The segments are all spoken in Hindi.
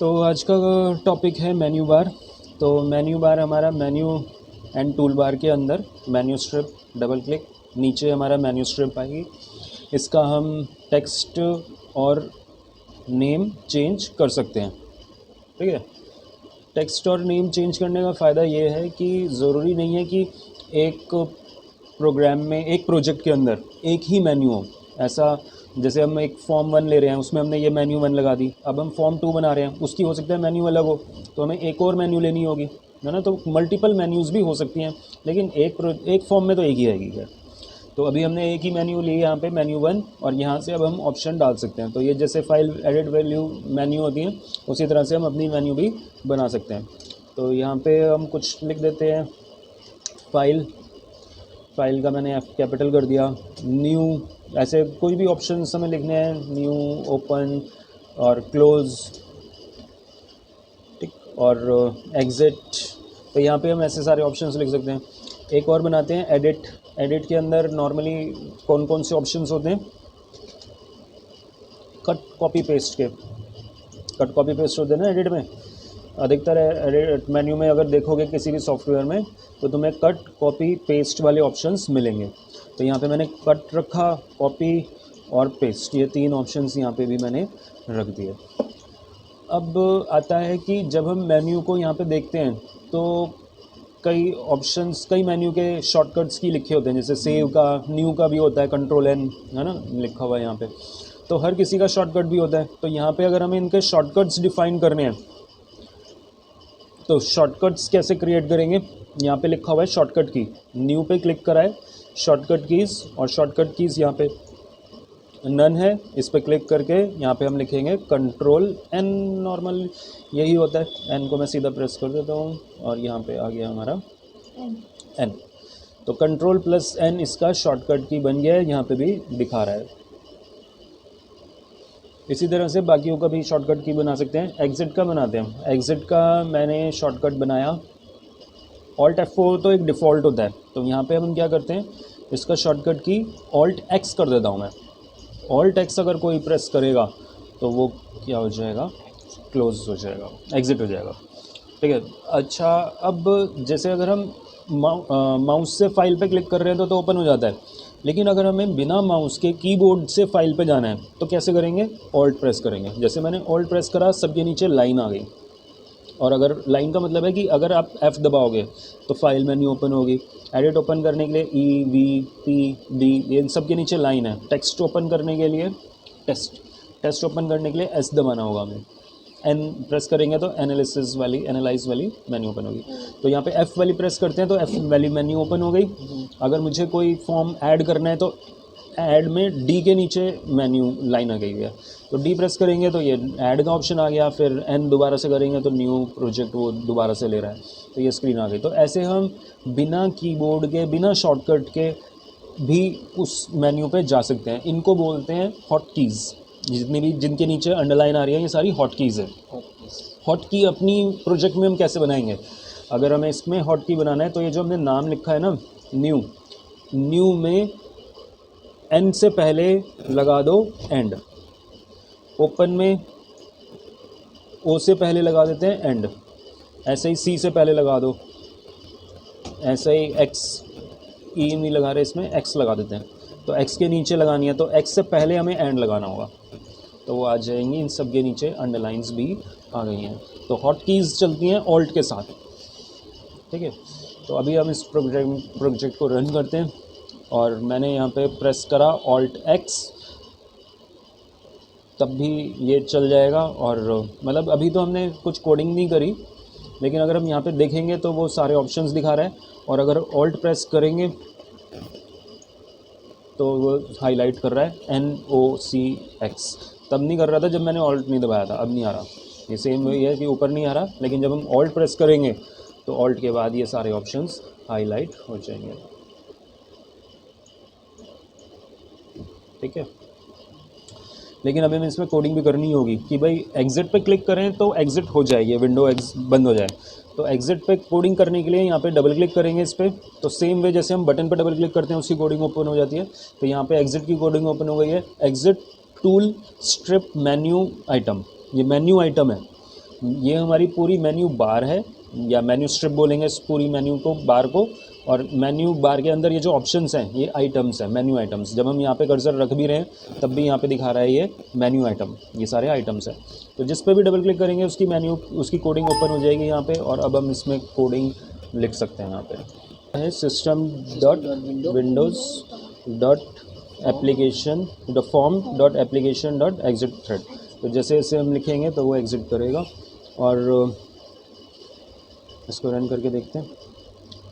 तो आज का टॉपिक है मेन्यू बार। तो मेन्यू बार हमारा मेन्यू एंड टूल बार के अंदर मेन्यू स्ट्रिप, डबल क्लिक, नीचे हमारा मेन्यू स्ट्रिप आएगी। इसका हम टेक्स्ट और नेम चेंज कर सकते हैं। ठीक है, टेक्स्ट और नेम चेंज करने का फ़ायदा ये है कि ज़रूरी नहीं है कि एक प्रोग्राम में, एक प्रोजेक्ट के अंदर एक ही मेन्यू हो। ऐसा जैसे हम एक फॉर्म 1 ले रहे हैं, उसमें हमने ये मेन्यू 1 लगा दी, अब हम फॉर्म 2 बना रहे हैं, उसकी हो सकता है मेन्यू अलग हो, तो हमें एक और मेन्यू लेनी होगी, है ना। तो मल्टीपल मेन्यूज़ भी हो सकती हैं, लेकिन एक फॉर्म में तो एक ही आएगी। क्या, तो अभी हमने एक ही मेन्यू ली यहाँ पे, मेन्यू 1, और यहाँ से अब हम ऑप्शन डाल सकते हैं। तो ये जैसे फाइल एडिट वैल्यू मेन्यू होती है, उसी तरह से हम अपनी मेन्यू भी बना सकते हैं। तो यहाँ पे हम कुछ लिख देते हैं, फाइल का मैंने F कैपिटल कर दिया, न्यू, ऐसे कोई भी ऑप्शन हमें लिखने हैं, न्यू, ओपन और क्लोज़, ठीक, और एग्ज़िट। तो यहाँ पे हम ऐसे सारे ऑप्शंस लिख सकते हैं। एक और बनाते हैं, एडिट के अंदर नॉर्मली कौन कौन से ऑप्शंस होते हैं? कट कॉपी पेस्ट होते हैं ना एडिट में। अधिकतर एडिट मेन्यू में अगर देखोगे किसी भी सॉफ्टवेयर में, तो तुम्हें कट, कॉपी, पेस्ट वाले ऑप्शंस मिलेंगे। तो यहाँ पे मैंने कट रखा, कॉपी और पेस्ट, ये 3 ऑप्शंस यहाँ पे भी मैंने रख दिए। अब आता है कि जब हम मेन्यू को यहाँ पे देखते हैं तो कई ऑप्शंस, कई मेन्यू के शॉर्टकट्स की लिखे होते हैं, जैसे सेव का, न्यू का भी होता है, Ctrl+N, है ना, लिखा हुआ है यहाँ पे। तो हर किसी का शॉर्टकट भी होता है। तो यहाँ पे अगर हमें इनके शॉर्टकट्स डिफाइन करने हैं, तो शॉर्टकट्स कैसे क्रिएट करेंगे? यहाँ पे लिखा हुआ है शॉर्टकट की, न्यू पे क्लिक करा है, शॉर्टकट कीज़, और शॉर्टकट कीज़ यहाँ पे नन है, इस पर क्लिक करके यहाँ पे हम लिखेंगे Ctrl+N, नॉर्मल यही होता है। N को मैं सीधा प्रेस कर देता हूँ और यहाँ पे आ गया हमारा N। तो Ctrl+N इसका शॉर्टकट की बन गया है, यहाँ पे भी दिखा रहा है। इसी तरह से बाकियों का भी शॉर्टकट की बना सकते हैं। एग्ज़िट का बनाते हैं। एग्ज़िट का मैंने शॉर्टकट बनाया, Alt F4 तो एक डिफ़ॉल्ट होता है। तो यहाँ पे हम क्या करते हैं, इसका शॉर्टकट की Alt X कर देता हूँ मैं। Alt X अगर कोई प्रेस करेगा तो वो क्या हो जाएगा, क्लोज़ हो जाएगा, एग्ज़िट हो जाएगा। ठीक है। अच्छा, अब जैसे अगर हम माउस से फाइल पे क्लिक कर रहे हैं तो ओपन हो जाता है, लेकिन अगर हमें बिना माउस के कीबोर्ड से फाइल पे जाना है तो कैसे करेंगे? Alt प्रेस करेंगे। जैसे मैंने Alt प्रेस करा, सबके नीचे लाइन आ गई, और अगर लाइन का मतलब है कि अगर आप F दबाओगे तो फाइल मेन्यू ओपन होगी। एडिट ओपन करने के लिए E, V, P, D, ये सब के नीचे लाइन है। टेक्स्ट ओपन करने के लिए टेक्स्ट ओपन करने के लिए S दबाना होगा हमें। N प्रेस करेंगे तो एनालाइज वाली मेन्यू ओपन होगी। तो यहाँ पे F वाली प्रेस करते हैं तो F वाली मेन्यू ओपन हो गई। अगर मुझे कोई फॉर्म ऐड करना है तो ऐड में D के नीचे मेन्यू लाइन आ गई है, तो D प्रेस करेंगे तो ये ऐड का ऑप्शन आ गया। फिर N दोबारा से करेंगे तो न्यू प्रोजेक्ट वो दोबारा से ले रहा है, तो ये स्क्रीन आ गई। तो ऐसे हम बिना कीबोर्ड के, बिना शॉर्टकट के भी उस मेन्यू पे जा सकते हैं। इनको बोलते हैं हॉट कीज़। जितनी भी जिनके नीचे अंडरलाइन आ रही है, ये सारी हॉट कीज़ है। हॉट की अपनी प्रोजेक्ट में हम कैसे बनाएंगे? अगर हमें इसमें हॉट की बनाना है तो ये जो हमने नाम लिखा है ना, न्यू में N से पहले लगा दो एंड, ओपन में O से पहले लगा देते हैं एंड, ऐसे ही C से पहले लगा दो, ऐसे ही X, E नहीं लगा रहे इसमें, X लगा देते हैं। तो X के नीचे लगानी है तो X से पहले हमें एंड लगाना होगा, तो वो आ जाएंगी। इन सब के नीचे अंडरलाइंस भी आ गई हैं। तो हॉट कीज़ चलती हैं ऑल्ट के साथ। ठीक है। तो अभी हम इस प्रोजेक्ट को रन करते हैं, और मैंने यहाँ पे प्रेस करा Alt X, तब भी ये चल जाएगा। और मतलब अभी तो हमने कुछ कोडिंग नहीं करी, लेकिन अगर हम यहाँ पे देखेंगे तो वो सारे ऑप्शंस दिखा रहा है। और अगर Alt प्रेस करेंगे तो वो हाईलाइट कर रहा है NOCX। तब नहीं कर रहा था जब मैंने Alt नहीं दबाया था, अब नहीं आ रहा। ये सेम वही है कि ऊपर नहीं आ रहा, लेकिन जब हम Alt प्रेस करेंगे तो Alt के बाद ये सारे ऑप्शंस हाईलाइट हो जाएंगे। ठीक है। लेकिन अभी हमें इसमें कोडिंग भी करनी होगी कि भाई एग्ज़िट पे क्लिक करें तो एग्ज़िट हो जाए, ये विंडो बंद हो जाए। तो एग्ज़िट पे कोडिंग करने के लिए यहाँ पे डबल क्लिक करेंगे इस पर, तो सेम वे जैसे हम बटन पे डबल क्लिक करते हैं उसकी कोडिंग ओपन हो जाती है। तो यहाँ पे एग्ज़िट की कोडिंग ओपन हो गई है। Exit tool strip menu item, ये मेन्यू आइटम है। ये हमारी पूरी मेन्यू बार है, या मेन्यू स्ट्रिप बोलेंगे इस पूरी मेन्यू को, बार को। और मेन्यू बार के अंदर ये जो ऑप्शंस हैं ये आइटम्स हैं, मेन्यू आइटम्स। जब हम यहाँ पे कर्सर रख भी रहे हैं तब भी यहाँ पे दिखा रहा है ये मेन्यू आइटम, ये सारे आइटम्स हैं। तो जिस पे भी डबल क्लिक करेंगे उसकी मेन्यू, उसकी कोडिंग ओपन हो जाएगी यहाँ पे। और अब हम इसमें कोडिंग लिख सकते हैं। यहाँ पे है system dot Windows dot application the form dot application dot exit thread. तो जैसे इसे हम लिखेंगे तो वो एग्जिट करेगा। और इसको रन करके देखते हैं।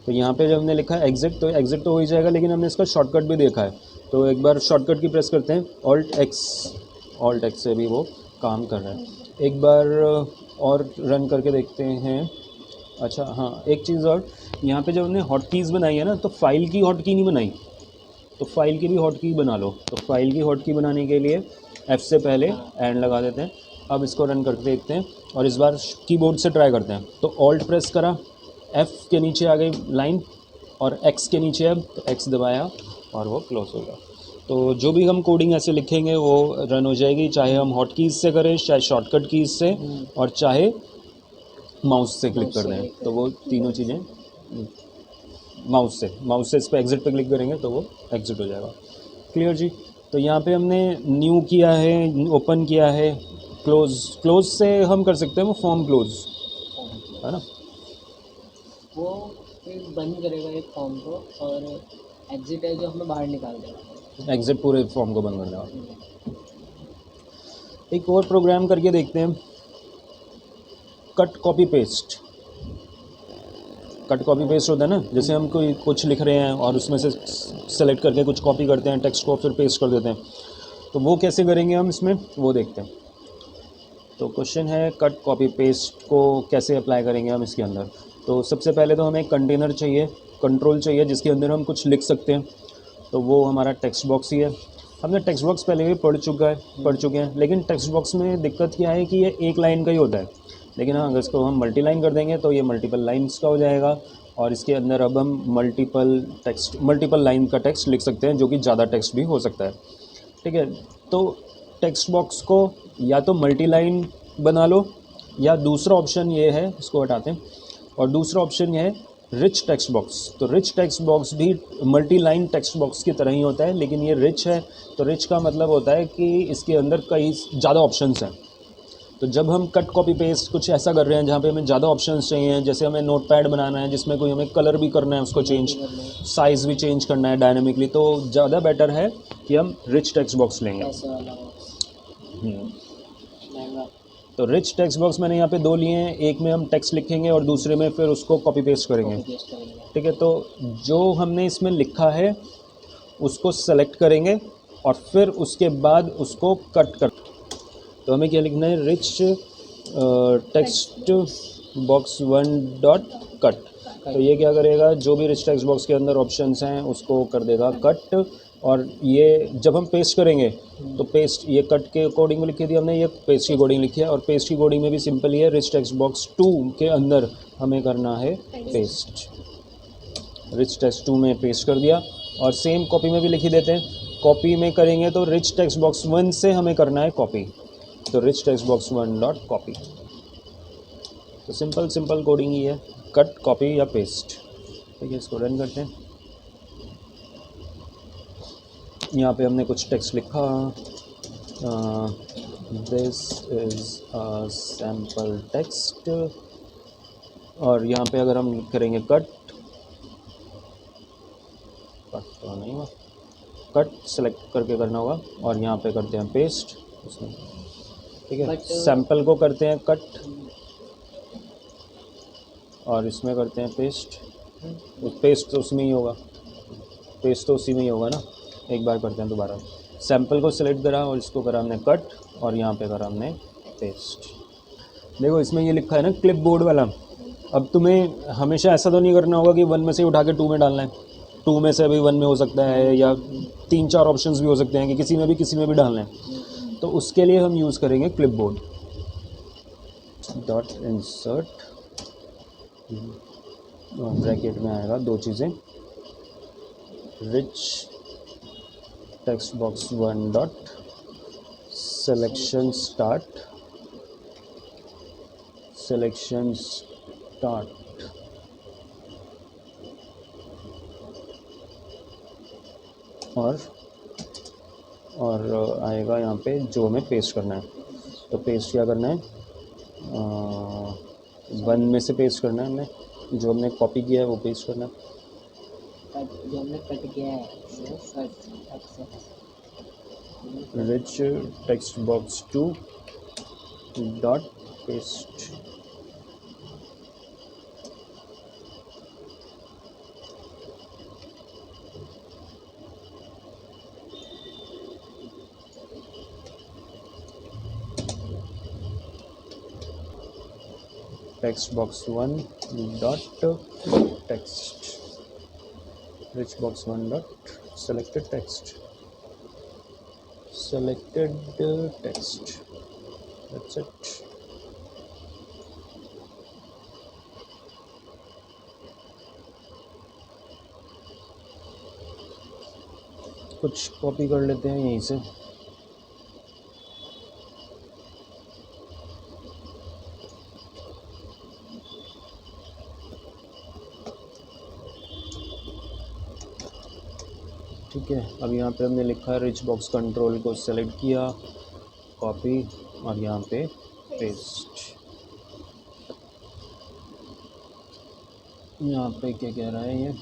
तो यहाँ पे जब हमने लिखा है एग्जिट, तो एग्जिट तो हो ही जाएगा, लेकिन हमने इसका शॉर्टकट भी देखा है। तो एक बार शॉर्टकट की प्रेस करते हैं, ऑल्ट एक्स से भी वो काम कर रहा है। एक बार और रन करके देखते हैं। अच्छा हाँ, एक चीज़ और, यहाँ पे जब हमने हॉट कीज़ बनाई है ना, तो फाइल की हॉट की नहीं बनाई, तो फाइल की भी हॉट की बना लो। तो फाइल की हॉट की बनाने के लिए F से पहले एंड लगा देते हैं। अब इसको रन करके देखते हैं और इस बार कीबोर्ड से ट्राई करते हैं। तो ऑल्ट प्रेस करा, F के नीचे आ गई लाइन और X के नीचे, अब तो X दबाया और वो क्लोज हो गया। तो जो भी हम कोडिंग ऐसे लिखेंगे वो रन हो जाएगी, चाहे हम हॉट कीज़ से करें, चाहे शॉर्टकट कीज़ से, और चाहे माउस से क्लिक कर दें। तो वो तीनों चीज़ें माउस से इस पर एग्जिट पे क्लिक करेंगे तो वो एग्जिट हो जाएगा। क्लियर जी। तो यहाँ पे हमने न्यू किया है, ओपन किया है, क्लोज से हम कर सकते हैं वो फॉर्म क्लोज, है ना। वो फिर बंद करेगा एक फॉर्म को, और एग्जिट है जो हमें बाहर निकाल देगा, एग्जिट पूरे फॉर्म को बंद कर देगा। एक और प्रोग्राम करके देखते हैं, cut copy paste. Cut copy paste होता है ना, जैसे हम कोई कुछ लिख रहे हैं और उसमें से सेलेक्ट करके कुछ कॉपी करते हैं टेक्स्ट को, फिर पेस्ट कर देते हैं। तो वो कैसे करेंगे हम इसमें, वो देखते हैं। तो क्वेश्चन है कट कॉपी पेस्ट को कैसे अप्लाई करेंगे हम इसके अंदर। तो सबसे पहले तो हमें एक कंटेनर चाहिए, कंट्रोल चाहिए, जिसके अंदर हम कुछ लिख सकते हैं। तो वो हमारा टेक्स्ट बॉक्स ही है। हमने टेक्स्ट बॉक्स पहले भी पढ़ चुके हैं, लेकिन टेक्स्ट बॉक्स में दिक्कत क्या है कि ये एक लाइन का ही होता है। लेकिन हाँ, अगर इसको हम मल्टी लाइन कर देंगे तो ये मल्टीपल लाइन्स का हो जाएगा, और इसके अंदर अब हम मल्टीपल लाइन का टेक्स्ट लिख सकते हैं, जो कि ज़्यादा टेक्स्ट भी हो सकता है। ठीक है। तो टेक्स्ट बॉक्स को या तो मल्टी लाइन बना लो, या दूसरा ऑप्शन ये है, इसको हटाते हैं, और दूसरा ऑप्शन ये है रिच टेक्स्ट बॉक्स। तो रिच टेक्स्ट बॉक्स भी मल्टी लाइन टेक्स्ट बॉक्स की तरह ही होता है, लेकिन ये रिच है। तो रिच का मतलब होता है कि इसके अंदर कई ज़्यादा ऑप्शंस हैं। तो जब हम कट कॉपी पेस्ट कुछ ऐसा कर रहे हैं जहाँ पे हमें ज़्यादा ऑप्शंस चाहिए, जैसे हमें नोटपैड बनाना है जिसमें कोई हमें कलर भी करना है, उसको चेंज, साइज़ भी चेंज करना है डायनामिकली, तो ज़्यादा बेटर है कि हम रिच टेक्स्ट बॉक्स लेंगे। तो रिच टेक्स्ट बॉक्स मैंने यहाँ पे दो लिए हैं, एक में हम टेक्स्ट लिखेंगे और दूसरे में फिर उसको कॉपी पेस्ट करेंगे। ठीक है। तो जो हमने इसमें लिखा है उसको सेलेक्ट करेंगे और फिर उसके बाद उसको कट कर। तो हमें क्या लिखना है, rich text box 1 dot cut. तो ये क्या करेगा, जो भी रिच टेक्स्ट बॉक्स के अंदर ऑप्शंस हैं उसको कर देगा कट। और ये जब हम पेस्ट करेंगे तो पेस्ट, ये कट के कोडिंग में लिखी थी हमने, ये पेस्ट की कोडिंग लिखी है, और पेस्ट की कोडिंग में भी सिंपल ही है, रिच टेक्स्ट बॉक्स 2 के अंदर हमें करना है पेस्ट। रिच टेक्स्ट 2 में पेस्ट कर दिया, और सेम कॉपी में भी लिखी देते हैं। कॉपी में करेंगे तो रिच टेक्स्ट बॉक्स 1 से हमें करना है कॉपी, तो rich text box 1 dot copy. तो सिंपल कोडिंग ही है, कट कॉपी या पेस्ट। ठीक है, इसको रन करते हैं। यहाँ पे हमने कुछ टेक्स्ट लिखा, this is a sample text, और यहाँ पे अगर हम करेंगे कट तो नहीं हुआ, कट सेलेक्ट करके करना होगा, और यहाँ पे करते हैं पेस्ट उसमें। ठीक है, सैम्पल को करते हैं कट और इसमें करते हैं पेस्ट। पेस्ट तो उसमें ही होगा, पेस्ट तो उसी में ही होगा ना। एक बार करते हैं दोबारा, सैम्पल को सिलेक्ट करा और इसको करा हमने कट, और यहाँ पे करा हमने पेस्ट। देखो इसमें ये लिखा है ना क्लिपबोर्ड वाला। अब तुम्हें हमेशा ऐसा तो नहीं करना होगा कि 1 में से उठा के 2 में डालना है, 2 में से भी 1 में हो सकता है, या 3-4 ऑप्शंस भी हो सकते हैं कि किसी में भी डालना है। तो उसके लिए हम यूज़ करेंगे क्लिपबोर्ड डॉट इंसर्ट, ब्रैकेट में आएगा 2 चीज़ें, rich text box 1 dot selection start, selection start, और आएगा यहाँ पे जो हमें पेस्ट करना है। तो पेस्ट क्या करना है, 1 में से पेस्ट करना है हमने, जो हमने कॉपी किया है वो पेस्ट करना है। जो हमने कट किया है वो cut rich text box 2 dot paste. Text box 1 dot text, rich box 1 dot selected text, selected text, that's it। कुछ कॉपी कर लेते हैं यहीं से। ठीक है, अब यहाँ पे हमने लिखा है रिच बॉक्स कंट्रोल को सेलेक्ट किया, कॉपी, और यहाँ पे पेस्ट। यहाँ पे क्या कह रहा है ये,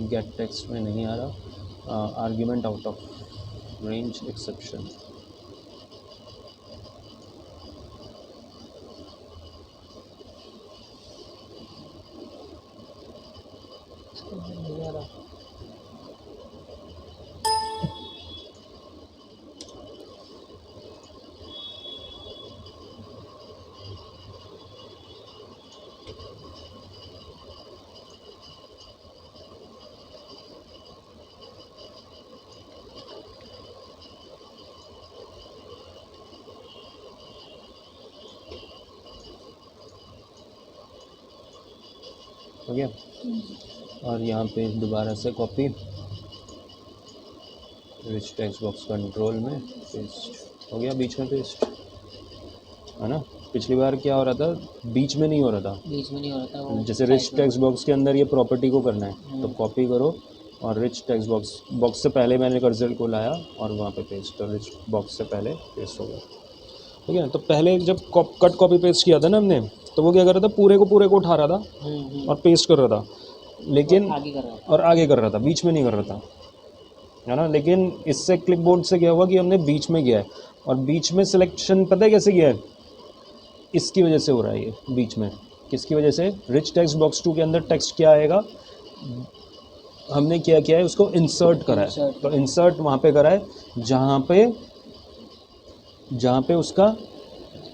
गेट टेक्स्ट में नहीं आ रहा, argument out of range exception. नहीं आ रहा। हो गया, और यहाँ पे दोबारा से copy, rich text box control में पेस्ट हो गया, बीच में पेस्ट है ना। पिछली बार क्या हो रहा था, बीच में नहीं हो रहा था, बीच में नहीं हो रहा था वो, जैसे रिच टेक्स्ट बॉक्स के अंदर ये प्रॉपर्टी को करना है तो कॉपी करो, और रिच टेक्स्ट बॉक्स से पहले मैंने कर्सर को लाया और वहाँ पे पेस्ट, तो रिच बॉक्स से पहले पेस्ट हो गया। ठीक है, तो पहले जब कट कॉपी पेस्ट किया था ना हमने, तो वो क्या कर रहा था, पूरे को उठा रहा था और पेस्ट कर रहा था, लेकिन आगे कर रहा था, और आगे कर रहा था, बीच में नहीं कर रहा था, है ना। लेकिन इससे क्लिपबोर्ड से क्या हुआ कि हमने बीच में किया है, और बीच में सिलेक्शन पता है कैसे किया है, इसकी वजह से हो रहा है ये बीच में। किसकी वजह से, रिच टेक्स्ट बॉक्स 2 के अंदर टेक्स्ट क्या आएगा, हमने क्या किया है, उसको इंसर्ट करा है। तो इंसर्ट वहाँ पे करा है जहाँ पे उसका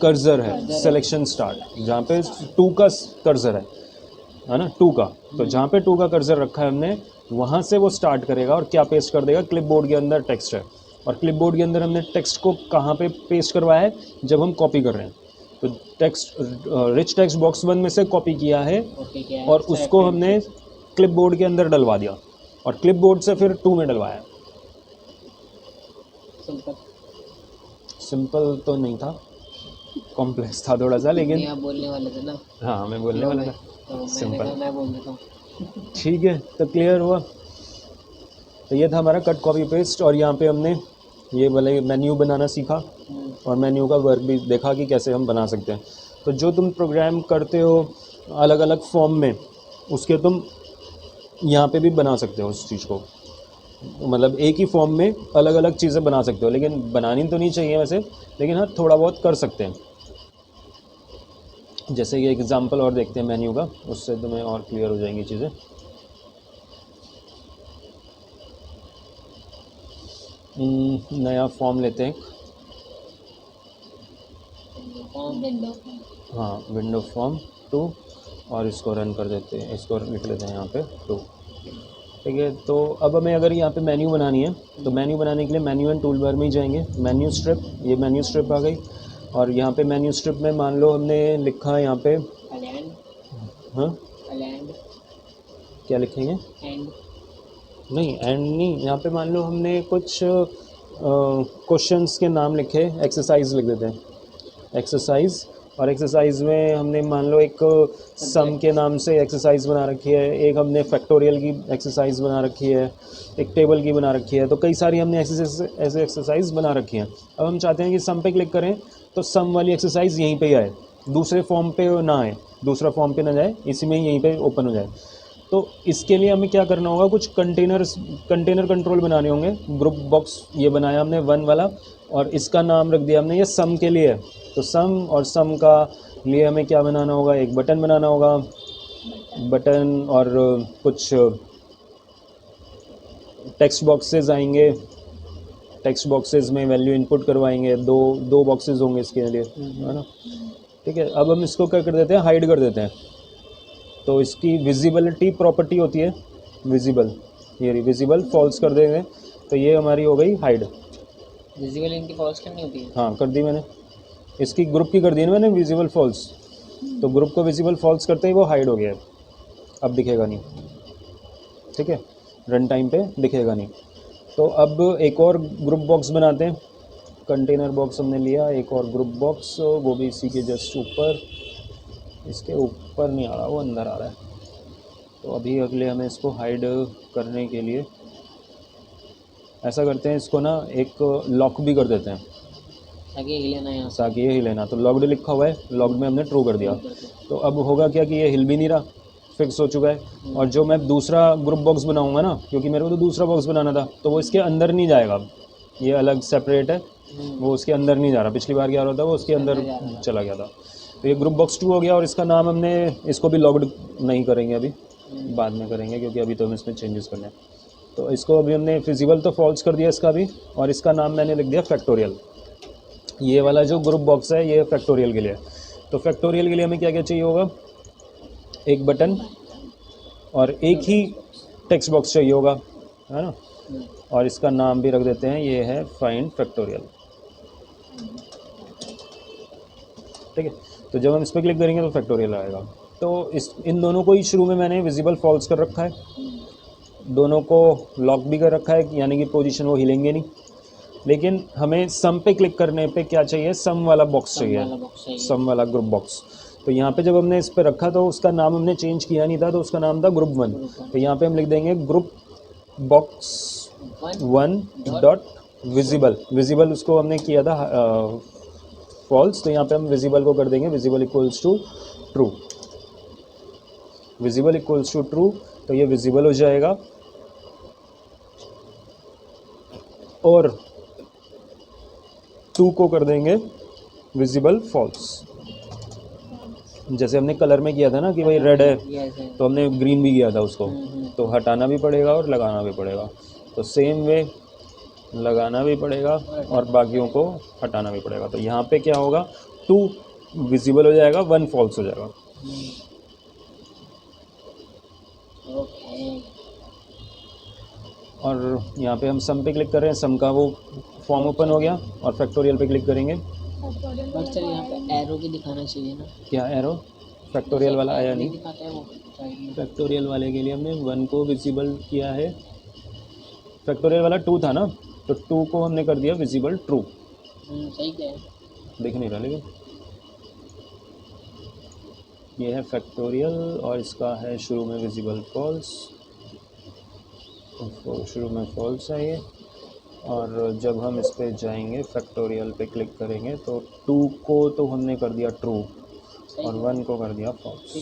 कर्सर है, सिलेक्शन स्टार्ट, जहाँ पे 2 का कर्सर है ना, 2 का। तो जहाँ पे 2 का कर्सर रखा है हमने, वहाँ से वो स्टार्ट करेगा और क्या पेस्ट कर देगा, क्लिपबोर्ड के अंदर टेक्स्ट है, और क्लिपबोर्ड के अंदर हमने टेक्स्ट को कहाँ पे पेस्ट करवाया है, जब हम कॉपी कर रहे हैं। तो टेक्स्ट रिच टेक्स्ट बॉक्स 1 में से कॉपी किया है और उसको हमने क्लिपबोर्ड के अंदर डलवा दिया, और क्लिपबोर्ड से फिर 2 में डलवाया। सिंपल तो नहीं था, कॉम्प्लेक्स था थोड़ा सा, लेकिन आप बोलने वाले थे ना। हाँ, मैं बोलने वाला था, तो सिंपल। मैं बोल देता हूँ। ठीक है, तो क्लियर हुआ। तो ये था हमारा कट कॉपी पेस्ट, और यहाँ पे हमने ये वाले मेन्यू बनाना सीखा, और मेन्यू का वर्क भी देखा कि कैसे हम बना सकते हैं। तो जो तुम प्रोग्राम करते हो अलग अलग फॉर्म में, उसके तुम यहाँ पे भी बना सकते हो उस चीज़ को, मतलब एक ही फॉर्म में अलग अलग चीज़ें बना सकते हो, लेकिन बनानी तो नहीं चाहिए वैसे, लेकिन हाँ थोड़ा बहुत कर सकते हैं। जैसे कि एग्जांपल और देखते हैं मेन्यू का, उससे तुम्हें और क्लियर हो जाएंगी चीज़ें। नया फॉर्म लेते हैं, हाँ, विंडो फॉर्म 2, और इसको रन कर देते हैं, इसको लिख लेते हैं यहाँ पे 2। ठीक है, तो अब हमें अगर यहाँ पे मेन्यू बनानी है, तो मेन्यू बनाने के लिए मेन्यू एंड टूल बार में ही जाएंगे, मेन्यू स्ट्रिप, ये मेन्यू स्ट्रिप आ गई, और यहाँ पे मेन्यू स्ट्रिप में मान लो हमने लिखा है यहाँ पे, हाँ क्या लिखेंगे, नहीं एंड नहीं, यहाँ पे मान लो हमने कुछ क्वेश्चंस के नाम लिखे, एक्सरसाइज लिख देते हैं, एक्सरसाइज, और एक्सरसाइज में हमने मान लो एक सम के नाम से एक्सरसाइज बना रखी है, एक हमने फैक्टोरियल की एक्सरसाइज बना रखी है, एक टेबल की बना रखी है। तो कई सारी हमने ऐसे एक्सरसाइज बना रखी हैं। अब हम चाहते हैं कि सम पे क्लिक करें तो सम वाली एक्सरसाइज यहीं पे ही आए, दूसरे फॉर्म पे ना आए, दूसरा फॉर्म पे ना जाए, इसी में यहीं पे ओपन हो जाए। तो इसके लिए हमें क्या करना होगा, कुछ कंटेनर कंट्रोल बनाने होंगे। ग्रुप बॉक्स ये बनाया हमने 1 वाला, और इसका नाम रख दिया हमने ये सम के लिए है। तो सम और सम का लिए हमें क्या बनाना होगा, एक बटन बनाना होगा, बटन और कुछ टेक्स्ट बॉक्सेस आएंगे, टेक्स्ट बॉक्सेस में वैल्यू इनपुट करवाएंगे, दो बॉक्सेस होंगे इसके लिए, है ना। ठीक है, अब हम इसको क्या कर देते हैं, हाइड कर देते हैं। तो इसकी विजिबिलिटी प्रॉपर्टी होती है विजिबल, ये विजिबल फॉल्स कर देंगे तो ये हमारी हो गई हाइड। विजिबल इनकी फॉल्स करनी होती है। हाँ कर दी मैंने, इसकी ग्रुप की कर दी ना मैंने विजिबल फॉल्स, तो ग्रुप को विजिबल फॉल्स करते ही वो हाइड हो गया है, अब दिखेगा नहीं। ठीक है, रन टाइम पे दिखेगा नहीं। तो अब एक और ग्रुप बॉक्स बनाते हैं, कंटेनर बॉक्स हमने लिया, एक और ग्रुप बॉक्स, वो भी इसी के जस्ट ऊपर, इसके ऊपर नहीं आ रहा, वो अंदर आ रहा है। तो अभी अगले हमें इसको हाइड करने के लिए ऐसा करते हैं, इसको ना एक लॉक भी कर देते हैं ताकि हिले ना यहाँ से। ताकि ये हिले ना। तो लॉक्ड लिखा हुआ है, लॉक्ड में हमने ट्रू कर दिया। तो अब होगा क्या कि ये हिल भी नहीं रहा, फिक्स हो चुका है। और जो मैं दूसरा ग्रुप बॉक्स बनाऊंगा ना, क्योंकि मेरे को तो दूसरा बॉक्स बनाना था, तो वो इसके अंदर नहीं जाएगा, ये अलग सेपरेट है, वो उसके अंदर नहीं जा रहा। पिछली बार क्या हो रहा था, वो उसके अंदर चला गया था। तो ये ग्रुप बॉक्स 2 हो गया, और इसका नाम हमने, इसको भी लॉक्ड नहीं करेंगे अभी, बाद में करेंगे, क्योंकि अभी तो हम इसमें चेंजेस करने हैं। तो इसको अभी हमने फिजिबल तो फॉल्स कर दिया इसका भी, और इसका नाम मैंने लिख दिया फैक्टोरियल। ये वाला जो ग्रुप बॉक्स है ये फैक्टोरियल के लिए। तो फैक्टोरियल के लिए हमें क्या क्या चाहिए होगा, एक बटन और एक ही टेक्स्ट बॉक्स चाहिए होगा, है ना। और इसका नाम भी रख देते हैं, ये है फाइंड फैक्टोरियल। ठीक है, तो जब हम इस पर क्लिक करेंगे तो फैक्टोरियल आएगा। तो इन दोनों को ही शुरू में मैंने विजिबल फॉल्स कर रखा है, दोनों को लॉक भी कर रखा है, यानी कि पोजीशन वो हिलेंगे नहीं। लेकिन हमें सम पे क्लिक करने पे क्या चाहिए, सम वाला बॉक्स चाहिए, सम वाला ग्रुप बॉक्स। तो यहाँ पे जब हमने इस पर रखा तो उसका नाम हमने चेंज किया नहीं था, तो उसका नाम था ग्रुप 1। तो यहाँ पे हम लिख देंगे group box 1 dot visible. Visible उसको हमने किया था फॉल्स, तो यहाँ पे हम विजिबल को कर देंगे visible equals to true, visible equals to true. तो ये विजिबल हो जाएगा। और 2 को कर देंगे विजिबल फॉल्स, जैसे हमने कलर में किया था ना कि भाई रेड है, तो हमने ग्रीन भी किया था उसको, तो हटाना भी पड़ेगा और लगाना भी पड़ेगा। तो सेम वे लगाना भी पड़ेगा और बाकियों को हटाना भी पड़ेगा। तो यहाँ पे क्या होगा, 2 विजिबल हो जाएगा, 1 फॉल्स हो जाएगा। और यहाँ पे हम सम पे क्लिक कर रहे हैं, सम का वो फॉर्म ओपन हो गया, और फैक्टोरियल पे क्लिक करेंगे। बट सर यहाँ पे एरो भी दिखाना चाहिए ना। क्या एरो, फैक्टोरियल वाला आया नहीं, दिखाता है वो साइड में। फैक्टोरियल वाले के लिए हमने 1 को विजिबल किया है, फैक्टोरियल वाला 2 था ना, तो 2 को हमने कर दिया विजिबल ट्रू। सही क्या है, देख नहीं रहा, लेकिन ये है फैक्टोरियल, और इसका है शुरू में विजिबल फॉल्स, तो शुरू में फॉल्स है ये। और जब हम इस पे जाएंगे फैक्टोरियल पे क्लिक करेंगे तो 2 को तो हमने कर दिया ट्रू और 1 को कर दिया फॉल्स।